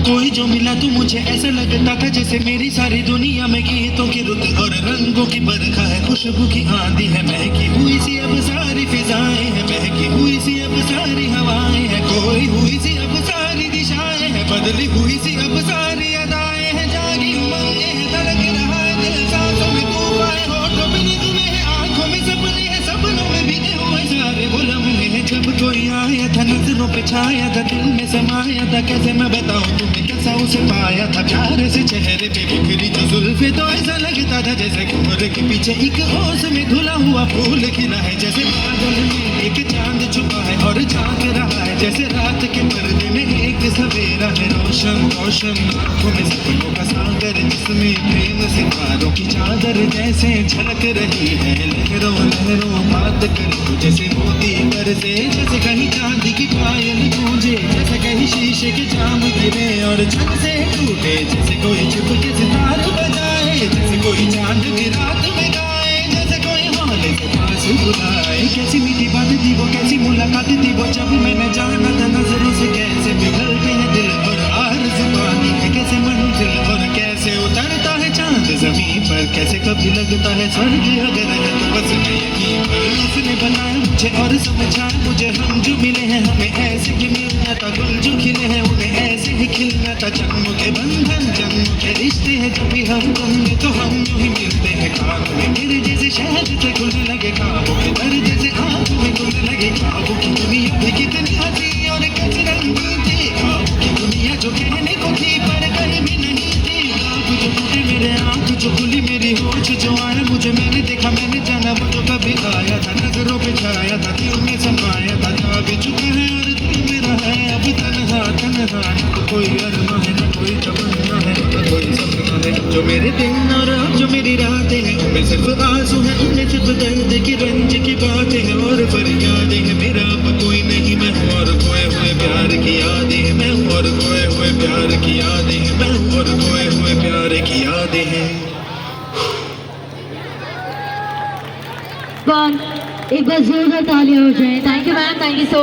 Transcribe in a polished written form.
कोई जो मिला तो मुझे ऐसा लगता था जैसे मेरी सारी दुनिया में गीतों की रुत और रंगों की बरखा है, खुशबू की आंधी है, महकी हुई सी अब सारी फिजाएं हैं, महकी हुई सी अब सारी हवाएं हैं, खोई हुई सी अब सारी दिशाएं हैं, बदली हुई सी अब सारी अदाएं हैं, जागी उमंगें हैं, धड़क रहा है दिल, सांसों में तूफान है, होठों पे निगमे हैं, आंखों में सपने हैं, सपनों में भीगे हुए सारे वो लम्हे हैं, जब कोई आया था नजरों पे छाया था, दिल में समाया था, कैसे मैं बताऊं तुम्हें कैसा उसे पाया था, प्यार से चेहरे पे बिखरी जो जुल्फे, तो ऐसा लगता था जैसे कोहरे के पीछे एक ओस में धुला हुआ फूल खिला है, जैसे बादल में एक चांद छुपा है और झांक रहा है, जैसे रात के पर्दे में एक सवेरा है, रोशन रोशन आंखों में सपनों का सागर, जिसमें प्रेम सितारों की चादर जैसे झलक रही है, लहरों लहरों बात करे जैसे मोती बरसे, जैसे कहीं चांदी की पायल गूंजे, जैसे कहीं शीशे के जाम गिरे और छत से टूटे, जैसे कोई चुप के सितार बजाए, जैसे कोई चांद की रात में गाए, जैसे कोई हौले के पास बुलाए, कैसी मीठी बात थी वो, कैसी मुलाकात थी वो, जब मैंने जाना था नजरों से कैसे पिघलते हैं दिल और आरज़ू पानी है, कैसे मंजिल और कैसे उतरता है चांद जमीन पर, कैसे कभी लगता है स्वर्ग अगर है तो बस मैं यकीन पर, उसने बनाया मुझे और समझाया मुझे, हम जो मिले हैं हमें ऐसे ही मिलना था, गुल जो खिले हैं उन्हें ऐसे ही खिलना था, जन्मों के बंधन जन्मों के रिश्ते हैं, जब भी हम होंगे तो हम यूं ही मिलते हैं, खानों में मेरे जैसे शहद से खुलने लगे, ख्वाबों के दर जैसे आंखों में खुलने लगे, ख्वाबों की दुनिया भी कितनी हंसी और कैसे रंगीन थी, ख्वाबों की दुनिया जो कहने को थी पर कहीं भी नहीं थी, ख्वाब जो टूटे मेरे आंख जो खुली मेरी होश जो आया मुझे, मैंने देखा मैंने जाना वो जो कभी आया था, नजरों पे छाया था, दिल में समाया था, जा भी चुका है और दिल मेरा है अब तन्हा तन्हा, न तो कोई अरमा है न कोई तमन्ना है न कोई सपना है, जो मेरे दिन और अब जो मेरी रातें हैं उनमें सिर्फ आंसू है, उनमें सिर्फ दर्द की रंज की बातें हैं और फरियादें हैं, मेरा अब कोई नहीं, मैं हूँ और खोए हुए प्यार की यादें हैं, मैं हूँ और खोए हुए प्यार की यादें हैं, मैं हूँ और खोए हुए प्यार की यादें हैं। एक बार जोरदार तालियां हो जाए। Thank you ma'am, thank you so